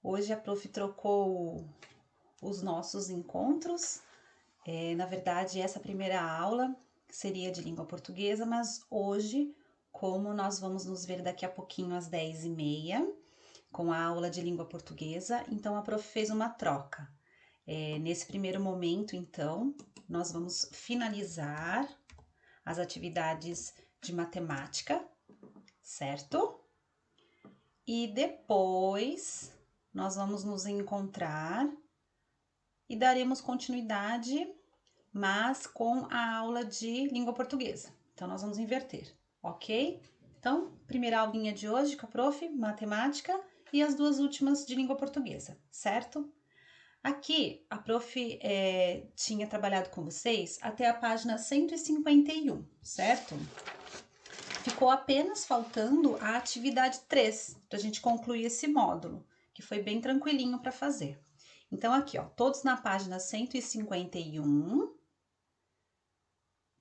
Hoje a prof trocou os nossos encontros. Na verdade, essa primeira aula seria de língua portuguesa, mas hoje, como nós vamos nos ver daqui a pouquinho às 10h30, com a aula de língua portuguesa, então a prof fez uma troca. Nesse primeiro momento, então, nós vamos finalizar as atividades de matemática, certo? E depois nós vamos nos encontrar e daremos continuidade, mas com a aula de língua portuguesa. Então, nós vamos inverter, ok? Então, primeira aulinha de hoje com a prof, matemática, e as duas últimas de língua portuguesa, certo? Aqui, a prof tinha trabalhado com vocês até a página 151, certo? Ficou apenas faltando a atividade 3, para a gente concluir esse módulo, que foi bem tranquilinho para fazer. Então, aqui, ó, todos na página 151.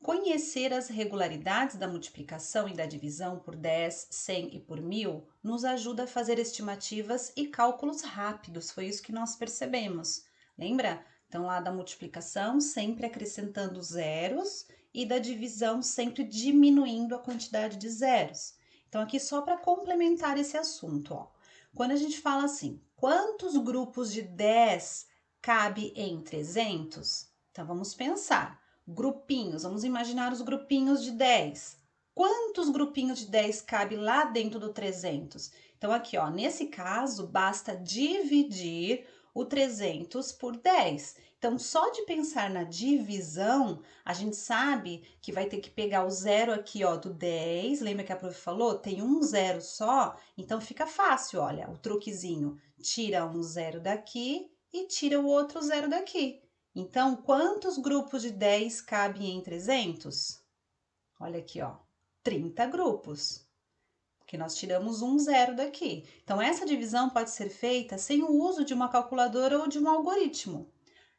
Conhecer as regularidades da multiplicação e da divisão por 10, 100 e por 1000 nos ajuda a fazer estimativas e cálculos rápidos, foi isso que nós percebemos. Lembra? Então, lá da multiplicação, sempre acrescentando zeros e da divisão sempre diminuindo a quantidade de zeros. Então, aqui só para complementar esse assunto, ó. Quando a gente fala assim, quantos grupos de 10 cabe em 300? Então, vamos pensar. Grupinhos, vamos imaginar os grupinhos de 10. Quantos grupinhos de 10 cabe lá dentro do 300? Então, aqui, ó, nesse caso, basta dividir o 300 por 10. Então, só de pensar na divisão, a gente sabe que vai ter que pegar o zero aqui, ó, do 10. Lembra que a prof falou? Tem um zero só, então fica fácil, olha, o truquezinho. Tira um zero daqui e tira o outro zero daqui. Então, quantos grupos de 10 cabem em 300? Olha aqui, ó, 30 grupos, porque nós tiramos um zero daqui. Então, essa divisão pode ser feita sem o uso de uma calculadora ou de um algoritmo,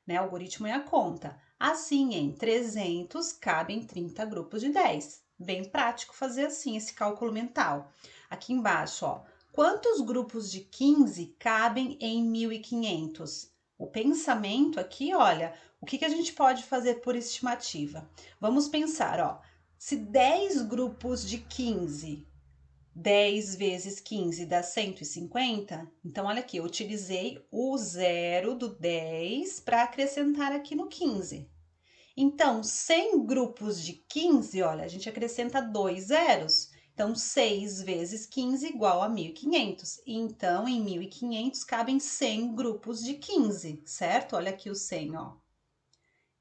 né? O algoritmo é a conta. Assim, em 300 cabem 30 grupos de 10. Bem prático fazer assim esse cálculo mental. Aqui embaixo, ó, quantos grupos de 15 cabem em 1500? O pensamento aqui, olha, o que a gente pode fazer por estimativa? Vamos pensar, ó, se 10 grupos de 15, 10 vezes 15 dá 150, então olha aqui, eu utilizei o zero do 10 para acrescentar aqui no 15. Então, 100 grupos de 15, olha, a gente acrescenta 2 zeros. Então, 6 vezes 15 igual a 1.500. Então, em 1.500 cabem 100 grupos de 15, certo? Olha aqui o 100, ó.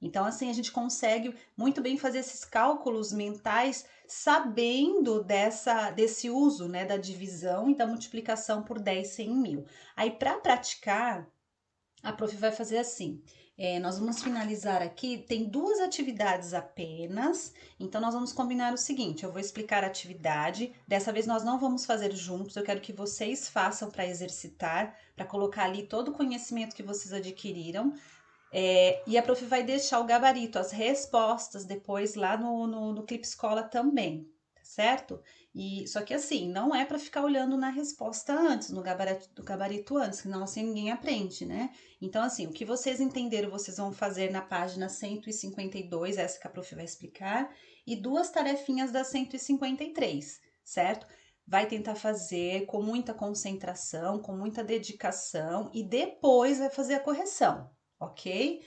Então, assim, a gente consegue muito bem fazer esses cálculos mentais sabendo desse uso, né, da divisão e da multiplicação por 10, 100 e 1000. Aí, para praticar, a prof vai fazer assim. Nós vamos finalizar aqui, tem duas atividades apenas, então nós vamos combinar o seguinte, eu vou explicar a atividade, dessa vez nós não vamos fazer juntos, eu quero que vocês façam para exercitar, para colocar ali todo o conhecimento que vocês adquiriram, e a prof vai deixar o gabarito, as respostas depois lá no Clipe Escola também, tá certo? Só que assim, não é para ficar olhando na resposta antes, no gabarito antes, senão assim ninguém aprende, né? Então assim, o que vocês entenderam, vocês vão fazer na página 152, essa que a prof vai explicar, e duas tarefinhas da 153, certo? Vai tentar fazer com muita concentração, com muita dedicação e depois vai fazer a correção, ok?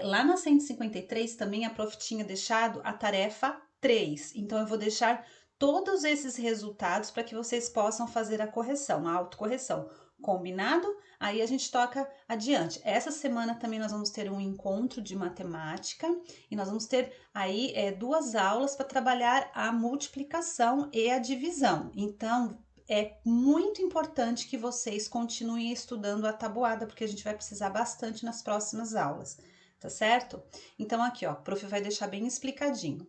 Lá na 153 também a prof tinha deixado a tarefa 3, então eu vou deixar todos esses resultados para que vocês possam fazer a correção, a autocorreção. Combinado? Aí a gente toca adiante. Essa semana também nós vamos ter um encontro de matemática e nós vamos ter aí duas aulas para trabalhar a multiplicação e a divisão. Então, é muito importante que vocês continuem estudando a tabuada, porque a gente vai precisar bastante nas próximas aulas, tá certo? Então, aqui, ó, o prof vai deixar bem explicadinho.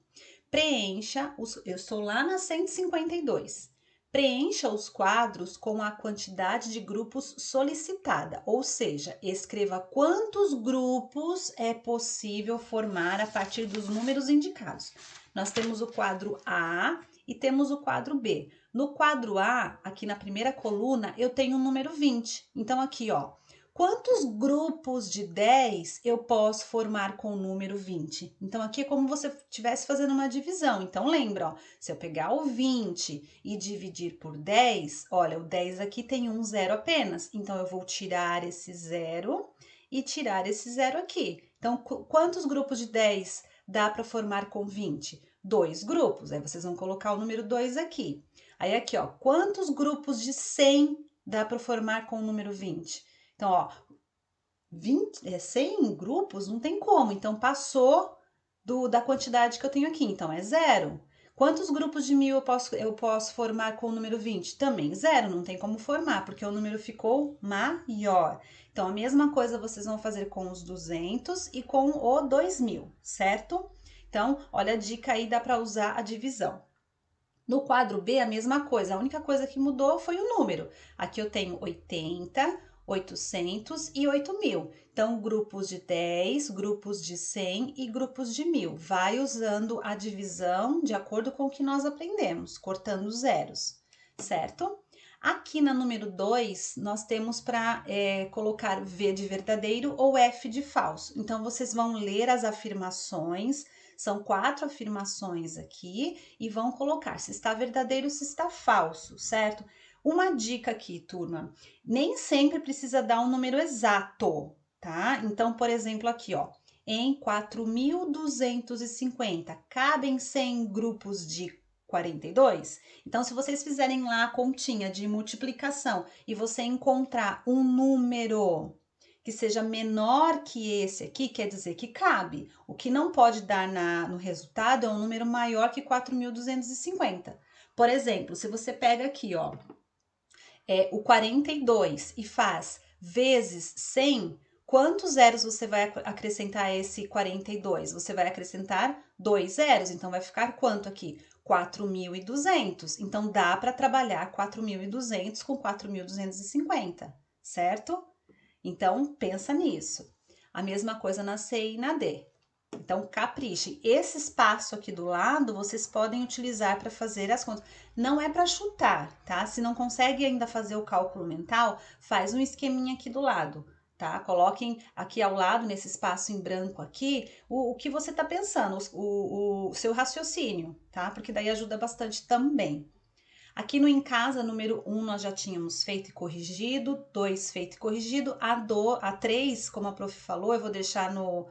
Preencha, eu estou lá na 152. Preencha os quadros com a quantidade de grupos solicitada, ou seja, escreva quantos grupos é possível formar a partir dos números indicados. Nós temos o quadro A e temos o quadro B. No quadro A, aqui na primeira coluna, eu tenho o número 20. Então, aqui, ó, quantos grupos de 10 eu posso formar com o número 20? Então, aqui é como se você estivesse fazendo uma divisão. Então, lembra, ó, se eu pegar o 20 e dividir por 10, olha, o 10 aqui tem um zero apenas. Então, eu vou tirar esse zero e tirar esse zero aqui. Então, quantos grupos de 10 dá para formar com 20? 2 grupos. Aí, vocês vão colocar o número 2 aqui. Aí, aqui, ó, quantos grupos de 100 dá para formar com o número 20? Então, ó, 100 grupos não tem como. Então, passou da quantidade que eu tenho aqui. Então, é zero. Quantos grupos de 1000 eu posso formar com o número 20? Também zero, não tem como formar, porque o número ficou maior. Então, a mesma coisa vocês vão fazer com os 200 e com o 2000, certo? Então, olha a dica aí, dá para usar a divisão. No quadro B, a mesma coisa, a única coisa que mudou foi o número. Aqui eu tenho 80, 800 e 8.000. Então, grupos de 10, grupos de 100 e grupos de 1.000. Vai usando a divisão de acordo com o que nós aprendemos, cortando zeros, certo? Aqui na número 2, nós temos para colocar V de verdadeiro ou F de falso. Então, vocês vão ler as afirmações. São 4 afirmações aqui e vão colocar se está verdadeiro, se está falso, certo? Uma dica aqui, turma, nem sempre precisa dar um número exato, tá? Então, por exemplo, aqui, ó, em 4.250, cabem 100 grupos de 42? Então, se vocês fizerem lá a continha de multiplicação e você encontrar um número que seja menor que esse aqui, quer dizer que cabe. O que não pode dar no resultado é um número maior que 4.250. Por exemplo, se você pega aqui, ó, o 42 e faz vezes 100, quantos zeros você vai acrescentar a esse 42? Você vai acrescentar 2 zeros, então vai ficar quanto aqui? 4.200. Então, dá para trabalhar 4.200 com 4.250, certo? Então, pensa nisso. A mesma coisa na C e na D. Então, capriche. Esse espaço aqui do lado, vocês podem utilizar para fazer as contas. Não é para chutar, tá? Se não consegue ainda fazer o cálculo mental, faz um esqueminha aqui do lado, tá? Coloquem aqui ao lado, nesse espaço em branco aqui, o que você está pensando, o seu raciocínio, tá? Porque daí ajuda bastante também. Aqui no Em Casa, número 1, nós já tínhamos feito e corrigido, 2 feito e corrigido, a 3, como a prof falou, eu vou deixar no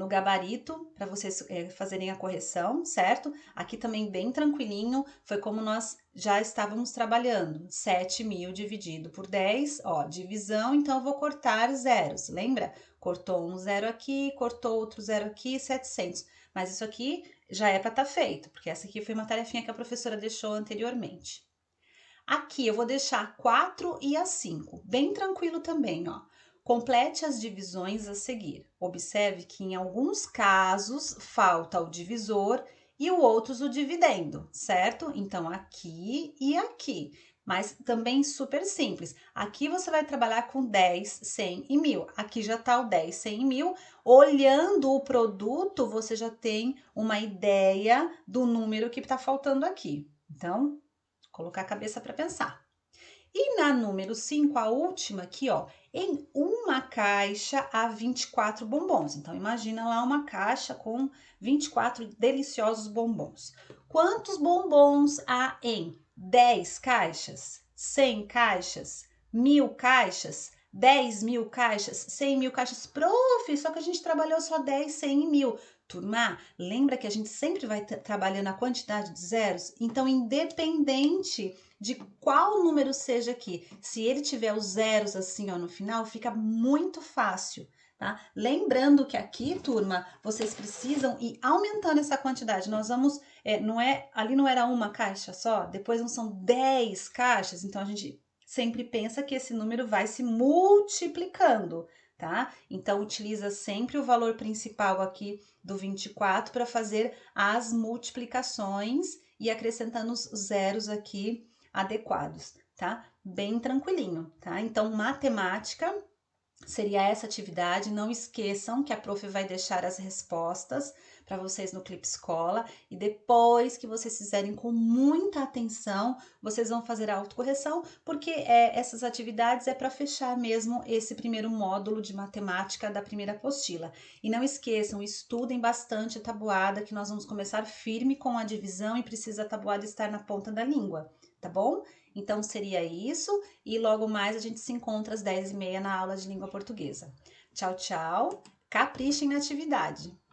gabarito para vocês fazerem a correção, certo? Aqui também bem tranquilinho, foi como nós já estávamos trabalhando, 7.000 dividido por 10, ó, divisão, então eu vou cortar zeros, lembra? Cortou um zero aqui, cortou outro zero aqui, 700, mas isso aqui já é para estar feito, porque essa aqui foi uma tarefinha que a professora deixou anteriormente. Aqui eu vou deixar a 4 e a 5, bem tranquilo também, ó. Complete as divisões a seguir. Observe que em alguns casos falta o divisor e o outros o dividendo, certo? Então, aqui e aqui. Mas também super simples. Aqui você vai trabalhar com 10, 100 e 1.000. Aqui já está o 10, 100 e 1.000. Olhando o produto, você já tem uma ideia do número que está faltando aqui. Então, colocar a cabeça para pensar. E na número 5, a última aqui, ó, em uma caixa há 24 bombons. Então, imagina lá uma caixa com 24 deliciosos bombons. Quantos bombons há em 10 caixas, 100 caixas, 1.000 caixas, 10.000 caixas, 100.000 caixas? Prof, só que a gente trabalhou só 10, 100 e 1.000. Turma, lembra que a gente sempre vai trabalhando a quantidade de zeros? Então, independente de qual número seja aqui, se ele tiver os zeros assim ó, no final, fica muito fácil, tá? Lembrando que aqui, turma, vocês precisam ir aumentando essa quantidade. Nós vamos, ali não era uma caixa só, depois não são 10 caixas, então a gente sempre pensa que esse número vai se multiplicando, tá? Então, utiliza sempre o valor principal aqui do 24 para fazer as multiplicações e acrescentando os zeros aqui adequados, tá? Bem tranquilinho, tá? Então, matemática seria essa atividade. Não esqueçam que a prof vai deixar as respostas para vocês no Clipe Escola e depois que vocês fizerem com muita atenção, vocês vão fazer a autocorreção, porque essas atividades é para fechar mesmo esse primeiro módulo de matemática da primeira apostila. E não esqueçam, estudem bastante a tabuada, que nós vamos começar firme com a divisão e precisa a tabuada estar na ponta da língua, tá bom? Então seria isso, e logo mais a gente se encontra às 10h30 na aula de língua portuguesa. Tchau, tchau! Caprichem na atividade!